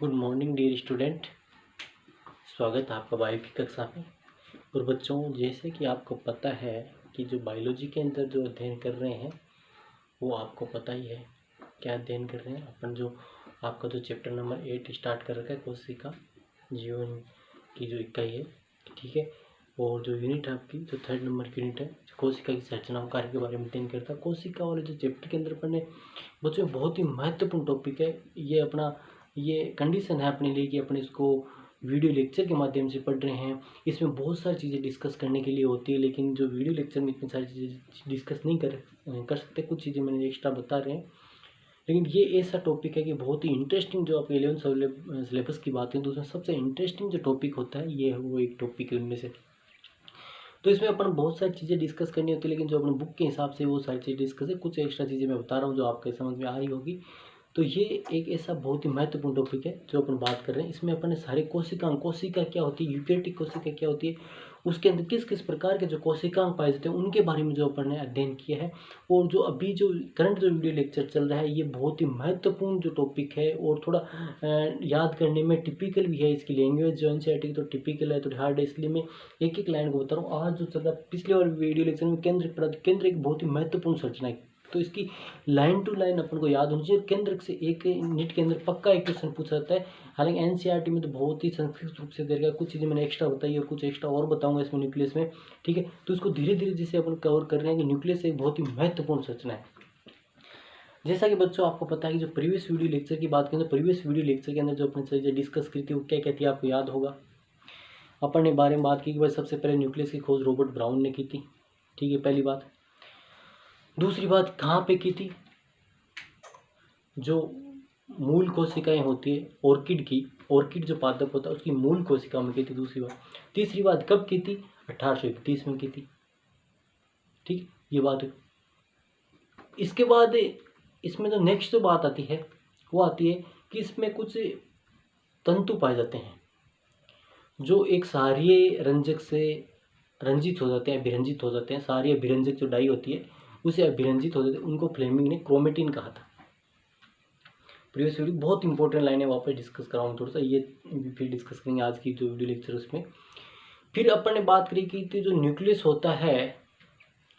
Good morning dear student. स्वागत है आपका बायो की कक्षा में। और बच्चों, जैसे कि आपको पता है कि जो बायोलॉजी के अंदर जो अध्ययन कर रहे हैं वो आपको पता ही है क्या अध्ययन कर रहे हैं अपन। जो आपका जो चैप्टर नंबर 8 स्टार्ट कर रखा है कोशिका जीवन की जो इकाई है, ठीक है। और जो यूनिट है आपकी जो 3rd नंबर की यूनिट है कोशिका की संरचना और कार्य के बारे में अध्ययन करता है। कोशिका वाले जो चैप्टर के अंदर पढ़ने बच्चों बहुत ही महत्वपूर्ण टॉपिक है। ये अपना ये कंडीशन है अपने लिए कि अपने इसको वीडियो लेक्चर के माध्यम से पढ़ रहे हैं। इसमें बहुत सारी चीज़ें डिस्कस करने के लिए होती है, लेकिन जो वीडियो लेक्चर में इतनी सारी चीज़ें डिस्कस नहीं कर सकते। कुछ चीज़ें मैंने एक्स्ट्रा बता रहे हैं, लेकिन ये ऐसा टॉपिक है कि बहुत ही इंटरेस्टिंग। जो आप 11th सिलेबस की बात करें तो उसमें सबसे इंटरेस्टिंग जो टॉपिक होता है ये वो एक टॉपिक है उनमें से। तो इसमें अपन बहुत सारी चीज़ें डिस्कस करनी होती है, लेकिन जो अपने बुक के हिसाब से वो सारी चीज़ें डिस्कस है। कुछ एक्स्ट्रा चीज़ें मैं बता रहा हूँ जो आपके समझ में आ रही होगी। तो ये एक ऐसा बहुत ही महत्वपूर्ण टॉपिक है जो अपन बात कर रहे हैं। इसमें अपन ने सारे कोशिका क्या होती है, यूकेरियोटिक कोशिका क्या होती है, उसके अंदर किस किस प्रकार के जो कोशिकांग पाए जाते हैं उनके बारे में जो अपन ने अध्ययन किया है। और जो अभी जो करंट जो वीडियो लेक्चर चल रहा है ये बहुत ही महत्वपूर्ण जो टॉपिक है और थोड़ा याद करने में टिपिकल भी है। इसकी लैंग्वेज जो एनसीईआरटी की तो टिपिकल है, थोड़ी हार्ड है, इसलिए मैं एक एक लाइन को बता रहा हूँ। आज जो चल रहा है पिछले और वीडियो लेक्चर में केंद्र एक बहुत ही महत्वपूर्ण संरचना है, तो इसकी लाइन टू लाइन अपन को याद होनी चाहिए। केंद्र से एक नीट के अंदर पक्का एक क्वेश्चन पूछा जाता है। हालांकि एनसीईआरटी में तो बहुत ही संक्षिप्त रूप से दे रखा है, कुछ चीज़ें मैंने एक्स्ट्रा बताई और कुछ एक्स्ट्रा और बताऊंगा इसमें न्यूक्लियस में, ठीक है। तो इसको धीरे धीरे जिसे अपन कवर कर रहे हैं कि न्यूक्लियस एक बहुत ही महत्वपूर्ण संरचना है। जैसा कि बच्चों आपको पता है कि जो प्रीवियस वीडियो लेक्चर की बात करें तो प्रीवियस वीडियो लेक्चर के अंदर जो अपने चीज़ें डिस्कस की थी वो क्या क्या थी आपको याद होगा। अपन ने बारे में बात की कि भाई सबसे पहले न्यूक्लियस की खोज रॉबर्ट ब्राउन ने की थी, ठीक है, पहली बात। दूसरी बात कहाँ पे की थी, जो मूल कोशिकाएं होती है ऑर्किड जो पादप होता है उसकी मूल कोशिका में की थी, दूसरी बात। तीसरी बात कब की थी, 1831 में की थी, ठीक, ये बात है। इसके बाद इसमें जो नेक्स्ट जो बात आती है वो आती है कि इसमें कुछ तंतु पाए जाते हैं जो एक क्षारीय रंजक से रंजित हो जाते हैं, अभिरंजित हो जाते हैं। क्षारीय अभिरंजक जो डाई होती है उसे अभिरंजित हो जाते हैं, उनको फ्लेमिंग ने क्रोमेटिन कहा था। प्रीवियस वीडियो बहुत इंपॉर्टेंट लाइन है, वापस डिस्कस कराऊँ थोड़ा सा, ये फिर डिस्कस करेंगे आज की जो वीडियो लेक्चर उसमें। फिर अपन ने बात करी कि जो न्यूक्लियस होता है,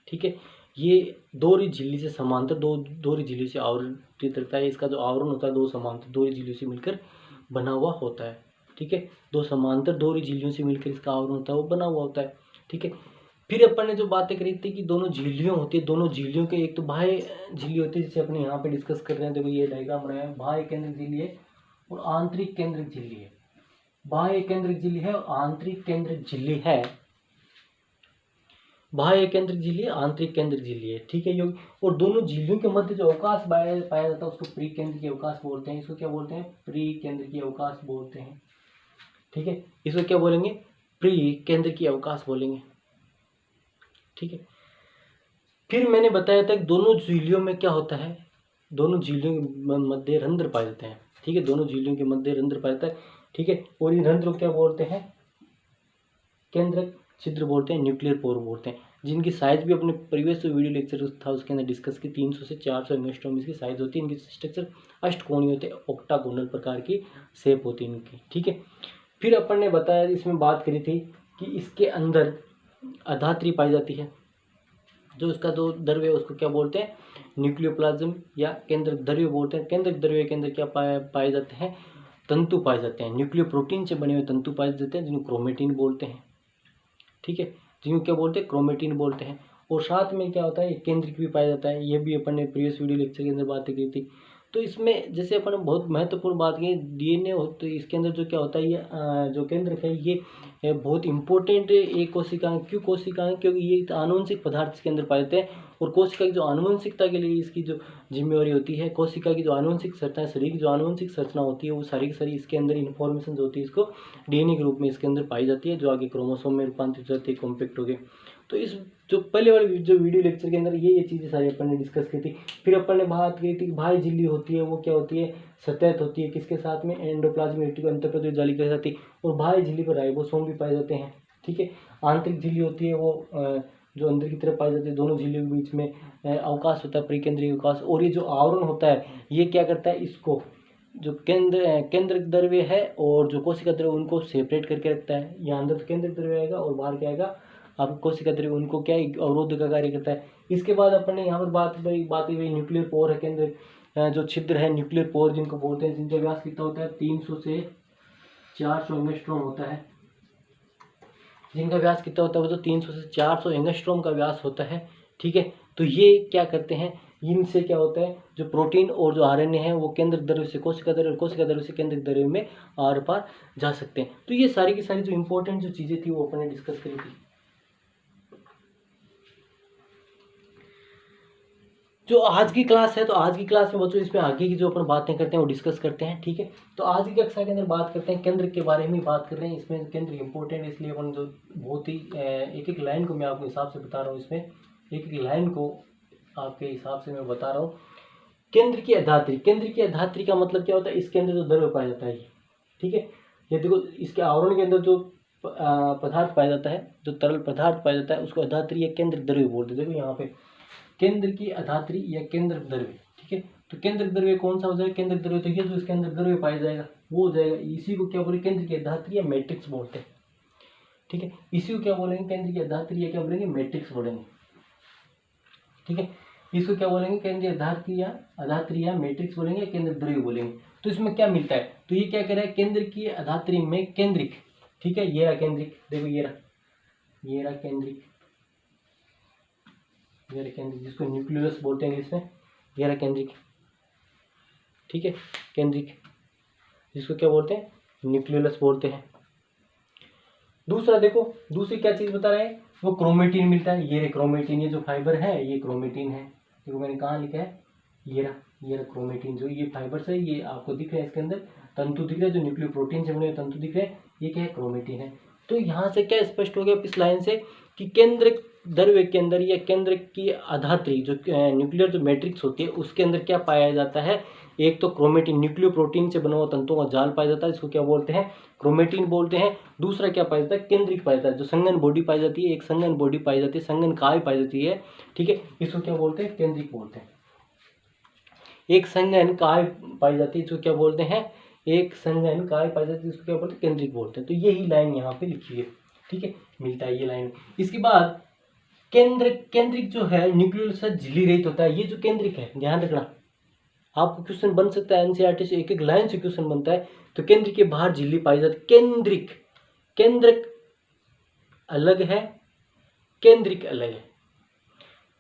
ठीक है, ये दोहरी झिल्ली से समांतर दोहरी झिल्ली से आवृत्त रहता है। इसका जो आवरण होता है दो समांतर दोहरी झिल्लियों से मिलकर बना हुआ होता है, ठीक है। दो समांतर दोहरी झिल्लियों से मिलकर इसका आवरण होता है वो बना हुआ होता है, ठीक है। फिर अपन ने जो बातें करी थी कि दोनों झिल्लियों होती है, दोनों झिल्लियों के एक तो बाह्य झिल्ली होती है जिसे अपने यहाँ पे डिस्कस कर रहे हैं। देखो ये डायग्राम बनाया है, बाह्य केंद्रिक झिल्ली है और आंतरिक केंद्रिक झिल्ली है। बाह्य केंद्रिक झिल्ली है और आंतरिक केंद्रिक झिल्ली है। बाह्य केंद्रिक झिल्ली आंतरिक केंद्रिक झिल्ली है, ठीक है योगी। और दोनों झिल्लियों के मध्य जो अवकाश पाया जाता है उसको प्री केंद्रीय अवकाश बोलते हैं। इसको क्या बोलते हैं, प्री केंद्रीय अवकाश बोलते हैं, ठीक है। इसको क्या बोलेंगे, प्री केंद्रीय अवकाश बोलेंगे, ठीक है। फिर मैंने बताया था कि दोनों झिल्लियों में क्या होता है, दोनों झिल्लियों के मध्य रंध्र पाए जाते हैं, ठीक है। दोनों झिल्लियों के मध्य रंध्र पाया जाता है, ठीक है। और इन रंध्र को क्या बोलते हैं, केंद्रक छिद्र बोलते हैं, न्यूक्लियर पोर बोलते हैं, जिनकी साइज भी अपने प्रीवियस वीडियो लेक्चर था उसके अंदर डिस्कस की। 300 से 400 एंगस्ट्रॉम इसकी साइज होती है। इनकी स्ट्रक्चर अष्टकोणीय होते हैं, ऑक्टागोनल प्रकार की शेप होती है इनकी, ठीक है। फिर अपन ने बताया, इसमें बात करी थी कि इसके अंदर अधात्री पाई जाती है। जो इसका जो द्रव्य है उसको क्या बोलते हैं, न्यूक्लियोप्लाज्म या केंद्रक द्रव्य बोलते हैं। केंद्रक द्रव्य के अंदर क्या पाए जाते हैं, तंतु पाए जाते हैं। न्यूक्लियो प्रोटीन से बने हुए तंतु पाए जाते हैं जिनको क्रोमेटिन बोलते हैं, ठीक है, जिनको क्या बोलते हैं, क्रोमेटिन बोलते हैं। और साथ में क्या होता है, केंद्रिक भी पाया जाता है। ये भी अपन ने प्रीवियस वीडियो लेक्चर के अंदर बातें की थी। तो इसमें जैसे अपन बहुत महत्वपूर्ण बात की डीएनए हो, तो इसके अंदर जो क्या होता है, ये जो केंद्रक है ये बहुत इंपॉर्टेंट एक कोशिका। क्यों कोशिका है, क्योंकि ये आनुवंशिक पदार्थ इसके अंदर पाए जाते हैं। और कोशिका की जो आनुवंशिकता के लिए इसकी जो जिम्मेवारी होती है, कोशिका की जो आनुवंशिक संरचना, शरीर की जो आनुवंशिक संरचना होती है वो सारी की सारी इसके अंदर इन्फॉर्मेशन जो होती है इसको डीएनए के रूप में इसके अंदर पाई जाती है, जो आगे क्रोमोसोम में रूपांतरित हो जाती है कॉम्पैक्ट हो गए। तो इस जो पहले वाले जो वीडियो लेक्चर के अंदर ये चीज़ें सारी अपन ने डिस्कस की थी। फिर अपन ने बात की थी कि बाह्य झिल्ली होती है वो क्या होती है, सतह होती है, किसके साथ में, एंडोप्लाज्मिक रेटिकुलम अंतःप्राथमिक जाली के साथ ही। और बाह्य झिल्ली पर राइबोसोम भी पाए जाते हैं, ठीक है। आंतरिक झिल्ली होती है वो जो अंदर की तरफ पाई जाती है। दोनों झिल्लियों के बीच में अवकाश होता है, परिकेंद्रीय अवकाश। और ये जो आवरण होता है ये क्या करता है, इसको जो केंद्रक द्रव्य है और जो कोशिका द्रव्य उनको सेपरेट करके रखता है। यहाँ अंदर तो केंद्रक द्रव्य आएगा और बाहर क्या आएगा, आपको कोशिका द्रव्य, उनको क्या अवरोध का कार्य करता है। इसके बाद अपन ने यहाँ पर बात हुई न्यूक्लियर पोर है, केंद्र जो छिद्र है न्यूक्लियर पोर जिनको बोलते हैं, जिनका व्यास कितना होता है 300 से 400 एंगस्ट्रॉम होता है। जिनका व्यास कितना होता है वो तो 300 से 400 एंगस्ट्रॉम का व्यास होता है। ठीक है, तो ये क्या करते हैं, इनसे क्या होता है, जो प्रोटीन और जो आरएनए है वो केंद्र द्रव्य से कोशिका द्रव्य और कोशिका द्रव्य से केंद्र द्रव्य में आर पार जा सकते हैं। तो ये सारी की सारी जो इंपॉर्टेंट जो चीज़ें थी वो अपन ने डिस्कस करी थी। जो आज की क्लास है, तो आज की क्लास में बच्चों इसमें आगे की जो अपन बातें करते हैं वो डिस्कस करते हैं। ठीक है, तो आज की कक्षा के अंदर बात करते हैं केंद्र के बारे में बात कर रहे हैं। इसमें केंद्र इंपॉर्टेंट इसलिए अपन जो बहुत ही एक एक लाइन को मैं आपके हिसाब से बता रहा हूँ, इसमें एक एक लाइन को आपके हिसाब से मैं बता रहा हूँ। केंद्र की अधात्री, केंद्र की अधात्री का मतलब क्या होता है, इसके अंदर जो द्रव्य पाया जाता है। ठीक है, ये देखो इसके आवरण के अंदर जो पदार्थ पाया जाता है, जो तरल पदार्थ पाया जाता है उसको अधात्री या केंद्र द्रव्य बोलते हैं। देखो यहाँ पे केंद्र की अधात्री या केंद्र द्रव्य। ठीक है, तो केंद्र द्रव्य कौन सा हो जाएगा, केंद्र द्रव्य तो ये जो इसके अंदर द्रव्य पाया जाएगा वो हो जाएगा, इसी को क्या बोले केंद्र की अधात्री या मैट्रिक्स बोलते हैं। ठीक है, इसी को क्या बोलेंगे, केंद्र की अधात्री या क्या बोलेंगे, मैट्रिक्स बोलेंगे। ठीक है, इसको क्या बोलेंगे, केंद्रीय अधात्री या मैट्रिक्स बोलेंगे, केंद्र द्रव्य बोलेंगे। तो इसमें क्या मिलता है, तो ये क्या कह रहा है, केंद्र की अधात्री में केंद्रिक। ठीक है, ये रहा केंद्रिक, देखो ये रहा केंद्रिक, ये रहा केंद्रिक जिसको न्यूक्लियस बोलते हैं इसमें, ये रहा केंद्रिक। ठीक है, केंद्रिक जिसको क्या बोलते हैं, न्यूक्लियस बोलते हैं। दूसरा देखो, दूसरी क्या चीज बता रहे हैं, वो क्रोमेटिन मिलता है। ये क्रोमेटिन, ये जो फाइबर है ये क्रोमेटिन है। देखो मैंने कहाँ लिखा है, ये रहा क्रोमेटिन, जो ये फाइबर्स है ये आपको दिख रहे हैं, इसके अंदर तंतु दिख रहे हैं, जो न्यूक्लियर प्रोटीन से बने हुए तंतु दिख रहे हैं, ये क्या है, क्रोमेटिन है। तो यहाँ से क्या स्पष्ट हो गया इस लाइन से कि केंद्र द्रव्य के अंदर या केंद्र की अधात्री जो न्यूक्लियर जो मैट्रिक्स होती है उसके अंदर क्या पाया जाता है, एक तो क्रोमेटिन न्यूक्लियो प्रोटीन से बना हुआ तंतुओं का जाल पाया जाता है, इसको क्या बोलते हैं, क्रोमेटिन बोलते हैं। दूसरा क्या पाया जाता है, केंद्रिक पाया जाता है, जो संघन बॉडी पाई जाती है, एक संघन बॉडी पाई जाती है, संघन काय पाई जाती है। ठीक है, इसको क्या बोलते हैं, केंद्रिक बोलते हैं। एक संघन काय पाई जाती है, जो क्या बोलते हैं, एक संघन काय पाई जाती है, इसको क्या बोलते हैं, केंद्रिक बोलते हैं। तो यही लाइन यहाँ पे लिखी है। ठीक है, मिलता है ये लाइन। इसके बाद केंद्रिक जो है न्यूक्लियस से झिल्ली रहित होता है। ये जो केंद्रिक है, ध्यान रखना, आपको क्वेश्चन बन सकता है एनसीईआरटी से, एक एक लाइन से क्वेश्चन बनता है। तो केंद्रिक के बाहर झिल्ली पाई जाती है। केंद्रक अलग है, केंद्रिक अलग है।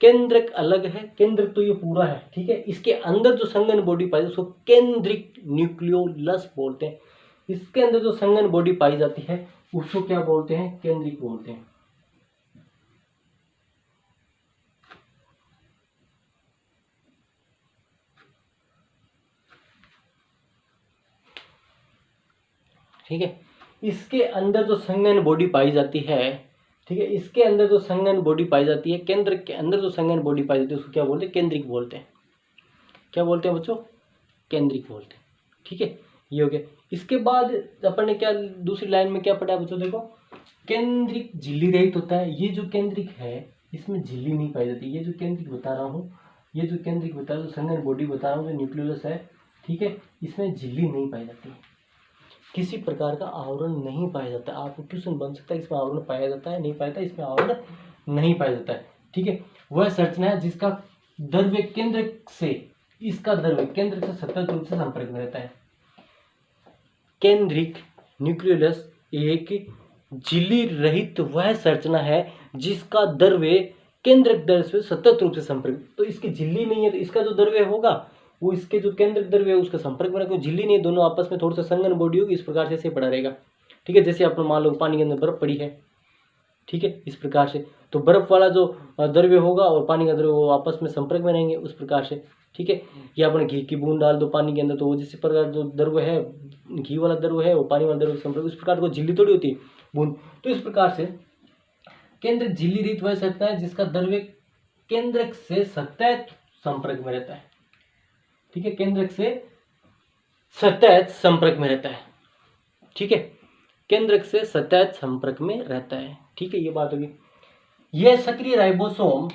केंद्रक अलग है, केंद्रक तो ये पूरा है। ठीक है, इसके अंदर जो संघन बॉडी पाई जाती है उसको केंद्रिक न्यूक्लियोलस बोलते हैं। इसके अंदर जो संघन बॉडी पाई जाती है उसको क्या बोलते हैं, केंद्रिक बोलते हैं। ठीक है, इसके अंदर जो संघन बॉडी पाई जाती है, ठीक है, इसके अंदर जो संघन बॉडी पाई जाती है, केंद्र के अंदर जो संघन बॉडी पाई जाती है उसको क्या बोलते हैं, केंद्रिक बोलते हैं। क्या बोलते हैं बच्चों, केंद्रिक बोलते हैं। ठीक है, ये हो गया। इसके बाद अपन ने क्या दूसरी लाइन में क्या पढ़ा बच्चों, देखो केंद्रिक झिल्ली रहित होता है। ये जो केंद्रिक है इसमें झिल्ली नहीं पाई जाती। ये जो केंद्रिक बता रहा हूँ, ये जो केंद्रिक बता रहा हूँ, संघन बॉडी बता रहा हूँ, जो न्यूक्लियस है, ठीक है, इसमें झिल्ली नहीं पाई जाती, किसी प्रकार का आवरण नहीं पाया जाता। आपको क्वेश्चन बन सकता है इसमें आवरण पाया जाता है, नहीं पाया जाता, इसमें आवरण नहीं पाया जाता है। ठीक है, वह संरचना है जिसका द्रव्य केंद्र से, इसका द्रव्य केंद्र से सतत रूप से संपर्क में रहता है। केंद्रिक न्यूक्लियस एक झिल्ली रहित वह संरचना है जिसका द्रव्य केंद्रक द्रव्य से सतत रूप से संपर्क, तो इसकी झिल्ली नहीं है तो इसका जो द्रव्य होगा वो इसके जो केंद्रक द्रव्य है उसका संपर्क में रखो। झिल्ली नहीं है, दोनों आपस में थोड़ा सा संघन बॉडी होगी, इस प्रकार से ऐसे पड़ा रहेगा। ठीक है, जैसे आप मान लो पानी के अंदर बर्फ पड़ी है, ठीक है, इस प्रकार से, तो बर्फ वाला जो द्रव्य होगा और पानी का द्रव्य वो आपस में संपर्क में रहेंगे उस प्रकार से। ठीक है, या अपने घी की बूंद डाल दो पानी के अंदर तो वो जिस प्रकार जो द्रव्य है, घी वाला द्रव्य है वो पानी वाला द्रव्य संपर्क, उस प्रकार को झिल्ली थोड़ी होती है बूंद। तो इस प्रकार से केंद्र झिल्ली रहित वह संरचना है जिसका द्रव्य केंद्रक से सतत संपर्क में रहता है। ठीक है, केंद्रक से सतत संपर्क में रहता है। ठीक है, केंद्रक से सतत संपर्क में रहता है। ठीक है, ये बात होगी। यह सक्रिय राइबोसोम,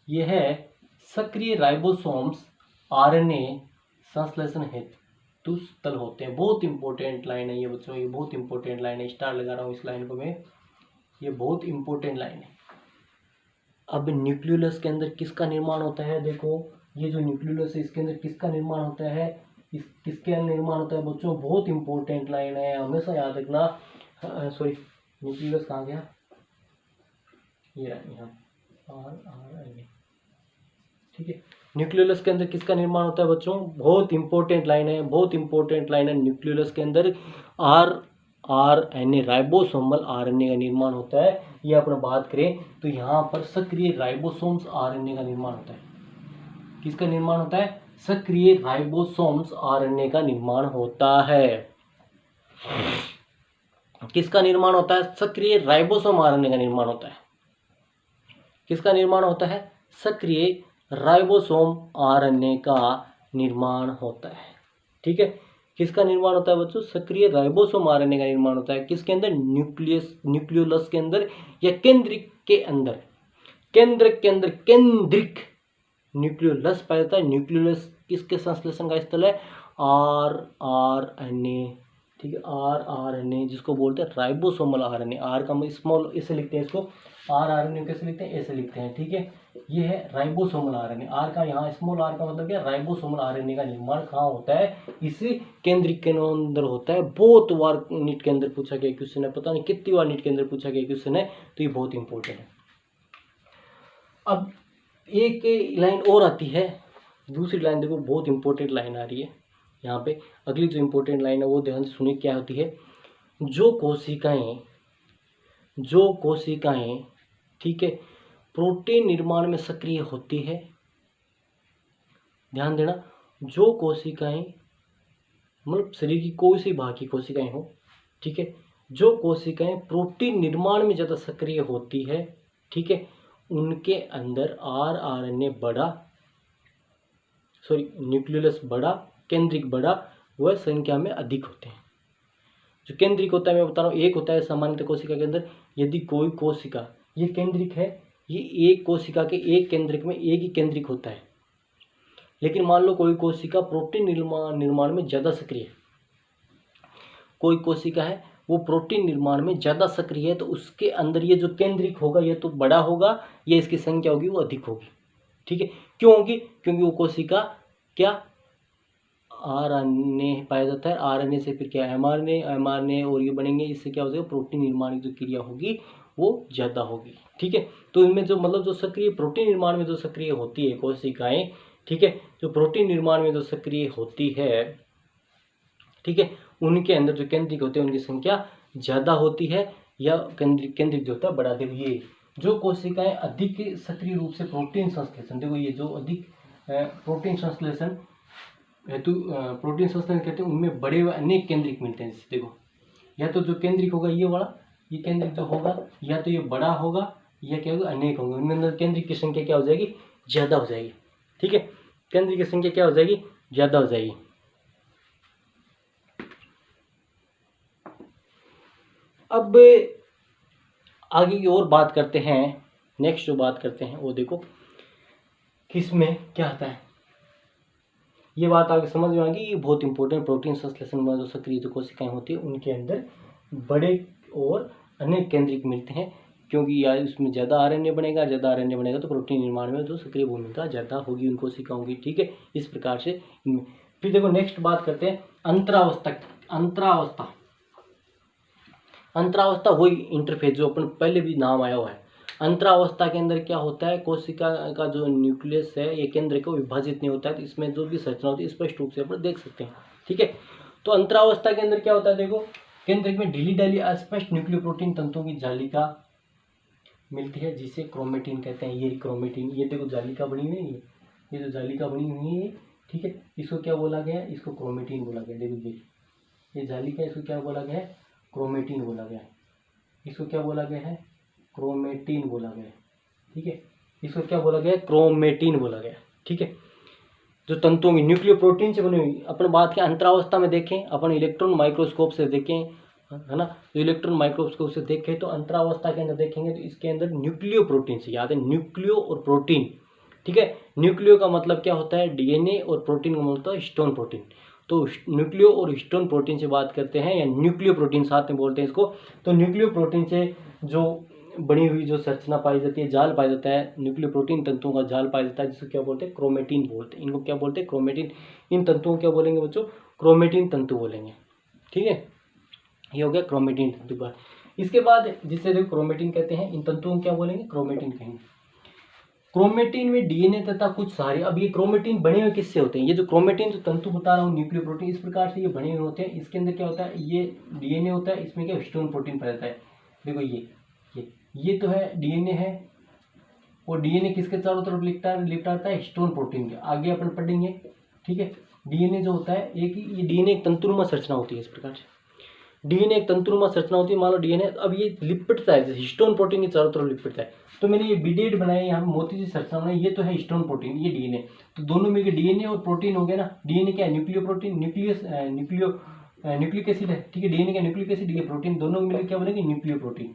यह है सक्रिय राइबोसोम्स आरएनए संश्लेषण हेतु स्थल होते हैं। बहुत इंपॉर्टेंट लाइन है ये बच्चों, ये बहुत इंपॉर्टेंट लाइन है, स्टार लगा रहा हूँ इस लाइन को मैं, ये बहुत इंपॉर्टेंट लाइन है। अब न्यूक्लियोलस के अंदर किसका निर्माण होता है, देखो ये जो न्यूक्लियोलस है इसके अंदर किसका निर्माण होता है, किसके निर्माण होता है बच्चों, बहुत इंपॉर्टेंट लाइन है, हमेशा याद रखना। सॉरी न्यूक्लियोलस कहाँ गया, ये यहाँ RNA, ठीक है। न्यूक्लियोलस के अंदर किसका निर्माण होता है बच्चों, बहुत इंपॉर्टेंट लाइन है, बहुत इंपॉर्टेंट लाइन है। न्यूक्लियोलस के अंदर RNA राइबोसोमल RNA का निर्माण होता है। ये अपन बात करें तो यहाँ पर सक्रिय राइबोसोम्स RNA का निर्माण होता है। किसका निर्माण होता है, सक्रिय राइबोसोम्स RNA का निर्माण होता है। किसका निर्माण होता है, सक्रिय राइबोसोम RNA का निर्माण होता है। किसका निर्माण होता है, सक्रिय राइबोसोम RNA का निर्माण होता है, ठीक है। किसका निर्माण होता है बच्चों, सक्रिय राइबोसोम RNA का निर्माण होता है। किसके अंदर, न्यूक्लियोलस के अंदर या केंद्रिक के अंदर, केंद्रक के अंदर, केंद्रिक न्यूक्लियोलस पाया जाता है। न्यूक्लियोलस किसके संश्लेषण का स्थल है, RNA, ठीक है, RNA जिसको बोलते हैं राइबोसोमल RNA। आर का स्मॉल ऐसे लिखते हैं इसको, RNA कैसे लिखते हैं, ऐसे लिखते हैं, ठीक है। ये है राइबोसोमल RNA, आर का यहाँ स्मॉल आर का मतलब क्या, राइबोसोमल RNA का निर्माण कहाँ होता है, इसी केंद्रिक के अंदर होता है। बहुत बार नीट के अंदर पूछा गया क्वेश्चन है, पता नहीं कितनी बार नीट के अंदर पूछा गया क्वेश्चन है, तो ये बहुत इंपॉर्टेंट है। अब एक लाइन और आती है, दूसरी लाइन देखो बहुत इंपॉर्टेंट लाइन आ रही है यहाँ पे। अगली जो इंपॉर्टेंट लाइन है वो ध्यान से सुनिए, क्या होती है, जो कोशिकाएं ठीक है प्रोटीन निर्माण में सक्रिय होती है, ध्यान देना, जो कोशिकाएं मतलब शरीर की कोई सी भाग की कोशिकाएं हो, ठीक है, जो कोशिकाएं प्रोटीन निर्माण में ज़्यादा सक्रिय होती है, ठीक है, उनके अंदर न्यूक्लियोलस बड़ा, केंद्रिक बड़ा, वह संख्या में अधिक होते हैं। जो केंद्रिक होता है मैं बता रहा हूँ, एक होता है सामान्यतः कोशिका के अंदर, यदि कोई कोशिका ये केंद्रिक है, ये एक कोशिका के एक केंद्रिक में एक ही केंद्रिक होता है, लेकिन मान लो कोई कोशिका प्रोटीन निर्माण में ज़्यादा सक्रिय है, कोई कोशिका है वो प्रोटीन निर्माण में ज़्यादा सक्रिय है, तो उसके अंदर ये जो केंद्रिक होगा ये तो बड़ा होगा, ये इसकी संख्या होगी वो अधिक होगी, ठीक है। क्यों होगी, क्योंकि वो कोशिका क्या RNA पाया जाता है, RNA से फिर क्या mRNA और ये बनेंगे, इससे क्या हो जाएगा, प्रोटीन निर्माण की जो क्रिया होगी वो ज़्यादा होगी, ठीक है। तो इनमें जो मतलब जो सक्रिय प्रोटीन निर्माण में जो सक्रिय होती है कोशिकाएं, ठीक है, जो प्रोटीन निर्माण में जो सक्रिय होती है, ठीक है, उनके अंदर जो केंद्रिक होते हैं उनकी संख्या ज़्यादा होती है, या केंद्रिक जो होता है बड़ा। देखो ये जो कोशिकाएं अधिक सक्रिय रूप से प्रोटीन संश्लेषण, देखो ये जो अधिक प्रोटीन संश्लेषण हेतु प्रोटीन संश्लेषण कहते हैं, उनमें बड़े व अनेक केंद्रिक मिलते हैं। जैसे देखो, या तो जो केंद्रिक होगा ये वाला, ये केंद्रिक जो होगा, या तो ये बड़ा होगा या क्या होगा, अनेक होंगे, उनमें अंदर केंद्रिक की संख्या क्या हो जाएगी, ज़्यादा हो जाएगी, ठीक है, केंद्रिक की संख्या क्या हो जाएगी, ज़्यादा हो जाएगी। अब आगे की और बात करते हैं, नेक्स्ट जो बात करते हैं वो देखो किसमें क्या आता है, ये बात आगे समझ में आएगी, ये बहुत इंपॉर्टेंट। प्रोटीन संश्लेषण में जो सक्रिय जो कोशिकाएं होती है उनके अंदर बड़े और अनेक केंद्रिक मिलते हैं, क्योंकि यार उसमें ज़्यादा RNA बनेगा, ज़्यादा RNA बनेगा तो प्रोटीन निर्माण में जो सक्रिय भूमिका ज़्यादा होगी उन कोशिकाओं की, ठीक है, इस प्रकार से। फिर देखो नेक्स्ट बात करते हैं अंतरावस्था वही इंटरफेज जो अपन पहले भी नाम आया हुआ है। अंतरावस्था के अंदर क्या होता है, कोशिका का जो न्यूक्लियस है ये केंद्र को विभाजित नहीं होता है, तो इसमें जो भी संरचना होती है स्पष्ट रूप से अपन देख सकते हैं, ठीक है। तो अंतरावस्था के अंदर क्या होता है, देखो केंद्र में ढीली ढाली अस्पष्ट न्यूक्लियोप्रोटीन तंतुओं की जालिका मिलती है, जिसे क्रोमेटिन कहते हैं। ये क्रोमेटिन, ये देखो जालिका बनी हुई है, ये जो जालिका बनी हुई है, ठीक है, इसको क्या बोला गया है, इसको क्रोमेटिन बोला गया। देखो ये जालिका, इसको क्या बोला गया है, क्रोमेटिन बोला गया है। इसको क्या बोला गया है, क्रोमेटिन बोला गया है, ठीक है, इसको क्या बोला गया है, क्रोमेटिन बोला गया है, ठीक है। जो तंतुओं की न्यूक्लियोप्रोटीन से बनी हुई, अपन बात की अंतरावस्था में देखें, अपन इलेक्ट्रॉन माइक्रोस्कोप से देखें, है ना, तो इलेक्ट्रॉन माइक्रोस्कोप से देखें तो अंतरावस्था के अंदर देखेंगे तो इसके अंदर न्यूक्लियोप्रोटीन से, याद है न्यूक्लियो और प्रोटीन, ठीक है। न्यूक्लियो का मतलब क्या होता है, डीएनए, और प्रोटीन का मतलब होता है हिस्टोन प्रोटीन। तो न्यूक्लियो और हिस्टोन प्रोटीन से बात करते हैं, या न्यूक्लियो प्रोटीन साथ में बोलते हैं इसको। तो न्यूक्लियो प्रोटीन से जो बनी हुई जो संरचना पाई जाती है, जाल पाया जाता है, न्यूक्लियो प्रोटीन तंतुओं का जाल पाया जाता है, जिसको क्या बोलते हैं, क्रोमेटिन बोलते हैं। इनको क्या बोलते हैं, क्रोमेटिन। इन तंतुओं को क्या बोलेंगे बच्चों, क्रोमेटिन तंतु बोलेंगे। ठीक है, ये हो गया क्रोमेटिन तंतु का। इसके बाद जिसे जो क्रोमेटिन कहते हैं, इन तंतुओं को क्या बोलेंगे, क्रोमेटिन कहेंगे। क्रोमेटिन में डीएनए तथा कुछ सारे, अब ये क्रोमेटिन बने हुए किससे होते हैं, ये जो क्रोमेटिन जो तंतु बता रहा हूँ, न्यूक्लियो प्रोटीन, इस प्रकार से ये बने हुए होते हैं। इसके अंदर क्या होता है, ये डीएनए होता है, इसमें क्या हिस्टोन प्रोटीन पाया जाता है। देखो ये तो है डीएनए है, और डीएनए किसके चारों तरफ लिपटाता है, हिस्टोन प्रोटीन के। आगे अपन पढ़ेंगे। ठीक है, डीएनए जो होता है एक, ये डीएनए एक तंतुनुमा संरचना होती है। इस प्रकार से डीएनए एक तंतुनुमा संरचना होती है। मान लो डीएनए, अब ये लिपटता है, जैसे हिस्टोन प्रोटीन के चारों तरफ लिपटता है। तो मैंने ये बिडेड बनाया, यहाँ मोती जी संरचना बनाई, ये तो है हिस्टोन प्रोटीन, ये डीएनए। तो दोनों मिलकर डीएनए और प्रोटीन हो गया ना। डीएनए क्या है, न्यूक्लियो प्रोटीन, न्यूक्लिक एसिड है। ठीक है, डीएनए क्या, न्यूक्लिक एसिड, ये प्रोटीन, दोनों को मिलकर क्या बोलेंगे, न्यूक्लियो प्रोटीन।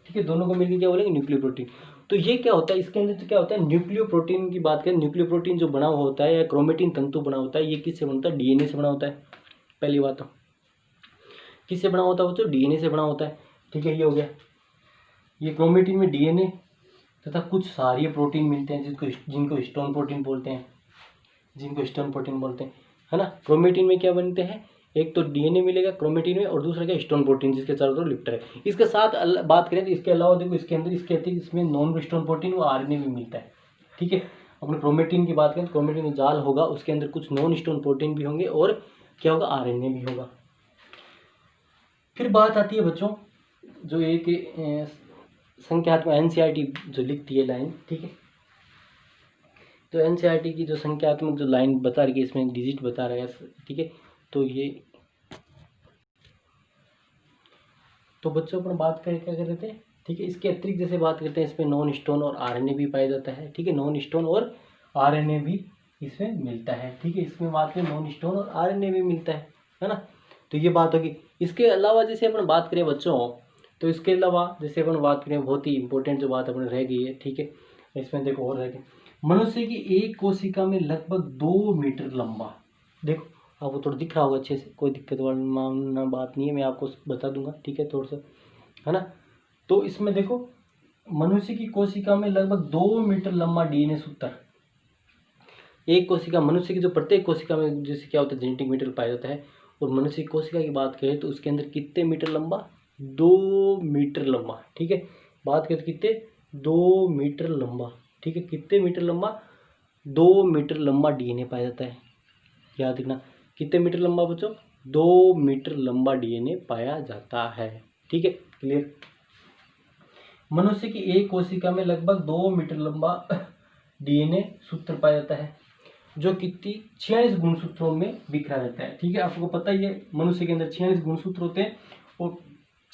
ठीक है, दोनों को मिलकर क्या बोलेंगे, न्यूक्लियो प्रोटीन। तो ये क्या होता है, इसके अंदर तो क्या होता है, न्यूक्लियो प्रोटीन की बात करें, न्यूक्लियो प्रोटीन जो बना हुआ होता है, या क्रोमेटिन तंतु बना होता है, ये किससे बनता है, डीएनए से बना होता है। पहली बात तो किससे बना होता है बच्चों, डीएनए से बना होता है। ठीक है, ये हो गया। ये क्रोमेटिन में डीएनए तथा कुछ सारे प्रोटीन मिलते हैं, जिनको हिस्टोन प्रोटीन बोलते हैं, है ना। क्रोमेटिन में क्या बनते हैं, एक तो डीएनए मिलेगा क्रोमेटिन में, और दूसरा क्या, हिस्टोन प्रोटीन, जिसके चारों तरफ लिपटा है। इसके साथ बात करें तो इसके अलावा देखो, इसके अंदर इसके अतिरिक्त इसमें नॉन हिस्टोन प्रोटीन व आरएनए भी मिलता है। ठीक है, अपने क्रोमेटिन की बात करें, क्रोमेटिन में जाल होगा, उसके अंदर कुछ नॉन हिस्टोन प्रोटीन भी होंगे, और क्या होगा, आरएनए भी होगा। फिर बात आती है बच्चों, जो एक संख्यात्मक एनसीईआरटी जो लिखती है लाइन। ठीक है, तो एनसीईआरटी की जो संख्यात्मक जो लाइन बता रही है, इसमें डिजिट बता रहा है। ठीक है, तो ये, तो बच्चों अपन बात करें क्या कर रहे थे। ठीक है, इसके अतिरिक्त जैसे बात करते हैं, इसमें नॉन हिस्टोन और आरएनए भी पाया जाता है। ठीक है, नॉन हिस्टोन और आरएनए भी इसमें मिलता है। ठीक है, इसमें बात करें नॉन हिस्टोन और आरएनए भी मिलता है ना। तो ये बात होगी। इसके अलावा जैसे अपन बात करें बच्चों, तो इसके अलावा जैसे अपन बात करें, बहुत ही इंपॉर्टेंट जो बात अपन रह गई है। ठीक है, इसमें देखो और रह गई, मनुष्य की एक कोशिका में लगभग 2 मीटर लंबा, देखो आपको थोड़ा दिख रहा होगा अच्छे से, कोई दिक्कत वाली बात नहीं है, मैं आपको बता दूंगा। ठीक है, थोड़ा सा, है ना। तो इसमें देखो, मनुष्य की कोशिका में लगभग 2 मीटर लंबा डीएनए सूत्र, एक कोशिका, मनुष्य की जो प्रत्येक कोशिका में जैसे क्या होता है, जेनेटिक मटेरियल पाया जाता है। और मनुष्य की कोशिका की बात करें तो उसके अंदर कितने मीटर लंबा, 2 मीटर लंबा। ठीक है, बात करें तो कितने, 2 मीटर लंबा। ठीक है, कितने मीटर लंबा, 2 मीटर लंबा डीएनए पाया जाता है। याद रखना, कितने मीटर लंबा बच्चों, 2 मीटर लंबा डीएनए पाया जाता है। ठीक है, क्लियर। मनुष्य की एक कोशिका में लगभग 2 मीटर लंबा डीएनए सूत्र पाया जाता है, जो कितनी 46 गुणसूत्रों में बिखरा रहता है। ठीक है, आपको पता ही है, मनुष्य के अंदर 46 गुणसूत्र होते हैं, और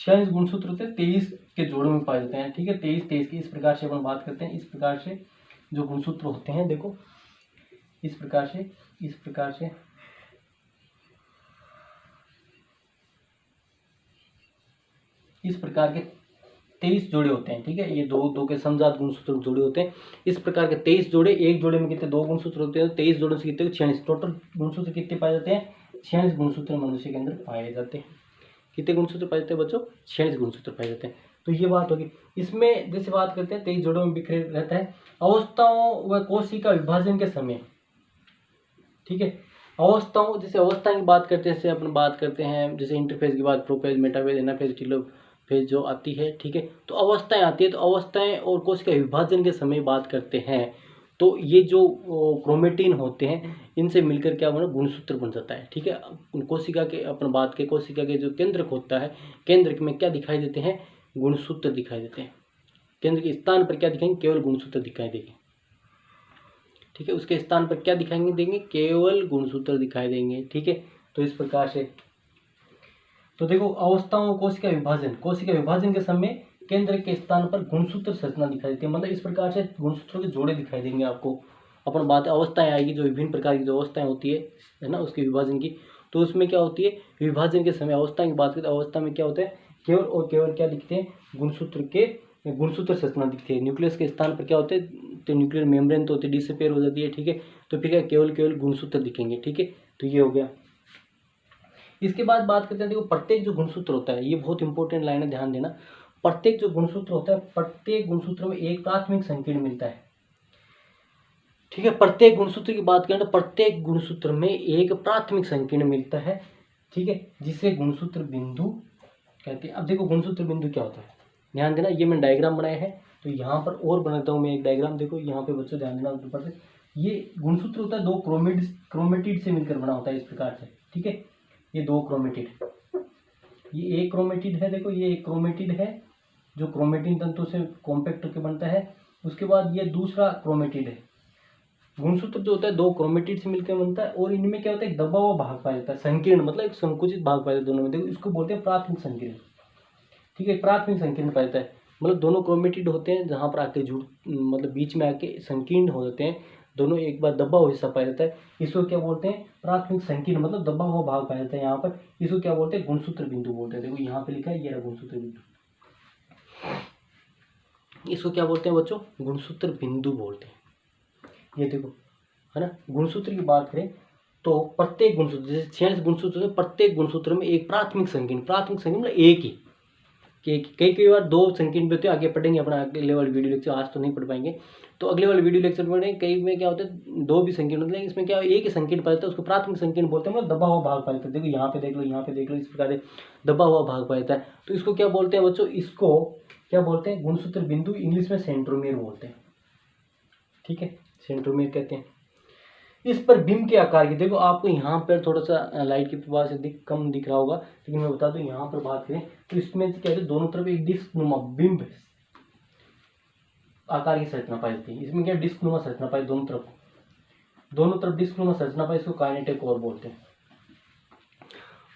46 गुणसूत्र होते हैं, 23 के जोड़ों में पाए जाते हैं। ठीक है, 23 की, इस प्रकार से अपन बात करते हैं। इस प्रकार से जो गुणसूत्र होते हैं, देखो इस प्रकार से इस प्रकार के 23 जोड़े होते हैं। ठीक है, ये दो के समजात गुणसूत्र जोड़े होते हैं। इस प्रकार के 23 जोड़े, एक जोड़े में कितने, 2 गुणसूत्र होते हैं। 23 जोड़ों से कितने, 46। टोटल गुणसूत्र कितने पाए जाते हैं, 46 गुणसूत्र मनुष्य के अंदर पाए जाते हैं। कितने गुणसूत्र पाए जाते हैं बच्चों, 46 गुणसूत्र पाए जाते हैं। तो ये बात होगी। इसमें जैसे बात करते हैं, 23 जोड़ों में बिखरे रहता है। अवस्थाओं व कोशिका विभाजन के समय, ठीक है, अवस्थाओं, जैसे अवस्था की बात करते हैं, जैसे अपन बात करते हैं, जैसे इंटरफेज के बाद प्रोफेज, मेटाफेज, एनाफेज, टेलोफेज जो आती है। ठीक है, तो अवस्थाएं आती है। तो अवस्थाएं और कोशिका विभाजन के समय बात करते हैं, तो ये जो क्रोमेटिन होते हैं, इनसे मिलकर क्या बना, गुणसूत्र बन जाता है। ठीक है, कोशिका के, अपन बात के कोशिका के जो केंद्रक होता है, केंद्रक में क्या दिखाई देते हैं, गुणसूत्र दिखाई देते हैं। केंद्र के स्थान पर क्या दिखाएंगे, केवल गुणसूत्र दिखाई देंगे। ठीक है, उसके स्थान पर क्या दिखाएंगे देंगे, केवल गुणसूत्र दिखाई देंगे। ठीक है, तो इस प्रकार से, तो देखो अवस्थाओं, कोशिका विभाजन के समय केंद्र के स्थान पर गुणसूत्र संरचना दिखाई देती है। मतलब इस प्रकार से गुणसूत्रों के जोड़े दिखाई देंगे आपको। अपन बात अवस्थाएं आएगी, जो विभिन्न प्रकार की जो अवस्थाएं होती है ना, उसके विभाजन की। तो उसमें क्या होती है, विभाजन के समय अवस्था की बात करें, अवस्था में क्या होता है, केवल और केवल क्या दिखते हैं, गुणसूत्र के गुणसूत्र संरचना दिखती है। न्यूक्लियस के स्थान पर क्या होते हैं, तो न्यूक्लियर मेम्ब्रेन तो होती है, डिसअपीयर हो जाती है, ठीक है। तो फिर क्या केवल गुणसूत्र दिखेंगे, ठीक है। तो ये हो गया। इसके बाद बात करते हैं, देखो प्रत्येक जो गुणसूत्र होता है, ये बहुत इंपॉर्टेंट लाइन है, ध्यान देना। प्रत्येक जो गुणसूत्र होता है, प्रत्येक गुणसूत्र में एक प्राथमिक संकीर्ण मिलता है, ठीक है। प्रत्येक गुणसूत्र की बात करें तो प्रत्येक गुणसूत्र में एक प्राथमिक संकीर्ण मिलता है, ठीक है, जिसे गुणसूत्र बिंदु कहते हैं। अब देखो गुणसूत्र बिंदु क्या होता है, ध्यान देना। ये मैंने डायग्राम बनाया है, तो यहाँ पर और बनाता हूँ मैं एक डायग्राम। देखो यहाँ पे बच्चों ध्यान देना ऊपर से, ये गुणसूत्र होता है दो क्रोमेटिड से मिलकर बना होता है, इस प्रकार से, ठीक है। ये दो क्रोमेटिड, ये एक क्रोमेटिड है, देखो ये एक क्रोमेटिड है जो क्रोमेटिन तंतु से कॉम्पैक्ट होकर बनता है। उसके बाद ये दूसरा क्रोमेटिड है। गुणसूत्र जो होता है दो क्रोमेटिड से मिलकर बनता है, और इनमें क्या होता है, एक दबा हुआ भाग पाया जाता है, संकीर्ण मतलब एक संकुचित भाग पाया जाता है दोनों में। देखो इसको बोलते हैं प्राथमिक संकीर्ण, ठीक है। प्राथमिक संकीर्ण पाया जाता है, मतलब दोनों क्रोमेटिड होते हैं जहाँ पर आके जुड़, मतलब बीच में आके संकीर्ण हो जाते हैं दोनों, एक बार दबा हुआ हिस्सा पाया जाता है। इसको क्या बोलते हैं, प्राथमिक संकीर्ण, मतलब दबा हुआ भाग पाया जाता है यहाँ पर। इसको क्या बोलते हैं, गुणसूत्र बिंदु बोलते हैं। देखो यहाँ पे लिखा है, ये रहा गुणसूत्र बिंदु। इसको क्या बोलते हैं बच्चों, गुणसूत्र बिंदु बोलते हैं। ये देखो, है ना। गुणसूत्र की बात करें तो प्रत्येक गुणसूत्र, जैसे 46 गुणसूत्र है, प्रत्येक गुणसूत्र में एक प्राथमिक संकीर्ण मतलब एक ही, कई बार दो संकीर्ण भी होते हैं। आगे पढ़ेंगे अपना अगले वाले वीडियो लेक्चर, आज तो नहीं पढ़ पाएंगे, तो अगले वाले वीडियो लेक्चर पढ़ेंगे। कई में क्या होता है, दो भी संकीर्ण होते हैं, इसमें क्या एक ही संकीर्ण पाया जाता है, उसको प्राथमिक संकीर्ण बोलते हैं, मतलब दबा हुआ भाग पाया जाता है। देखो यहाँ पे देख लो, यहाँ पे देख लो, इस प्रकार से दबा हुआ भाग पाया जाता है। तो इसको क्या बोलते हैं बच्चों, इसको क्या बोलते हैं, गुणसूत्र बिंदु, इंग्लिश में सेंट्रोमियर बोलते हैं, ठीक है, सेंट्रोमियर कहते हैं। इस पर बिंब के आकार की, देखो आपको यहाँ पर थोड़ा सा लाइट की प्रभाव से कम दिख रहा होगा, लेकिन मैं बता दूं यहाँ पर बात करें तो इसमें क्या है, दोनों तरफ एक डिस्क नुमा बिंब आकार की संरचना पाई जाती है। इसमें क्या डिस्क नुमा संरचना पाई, दोनों तरफ डिस्क नुमा संरचना पाई, इसको काइनेटिक कोर बोलते हैं।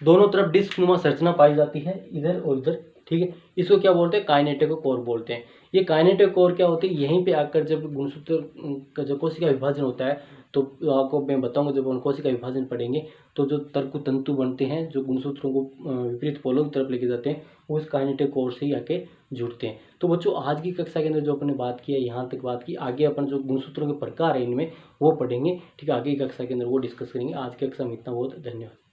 दोनों तरफ डिस्क नुमा संरचना पाई जाती है, इधर और इधर, ठीक है। इसको क्या बोलते हैं, काइनेटिक कोर बोलते हैं। ये काइनेटिक कोर क्या होती है, यहीं पे आकर जब गुणसूत्र का जब कोशिका विभाजन होता है, तो आपको मैं बताऊंगा जब हम कोशिका विभाजन पढ़ेंगे, तो जो तर्कु तंतु बनते हैं जो गुणसूत्रों को विपरीत पोलों की तरफ लेके जाते हैं, वो इस काइनेटिक कोर से ही आके जुड़ते हैं। तो बच्चों आज की कक्षा के अंदर जो अपने बात की है, यहाँ तक बात की, आगे अपन जो गुणसूत्रों के प्रकार है इनमें वो पढ़ेंगे, ठीक है। आगे की कक्षा के अंदर वो डिस्कस करेंगे। आज की कक्षा में इतना बहुत, धन्यवाद।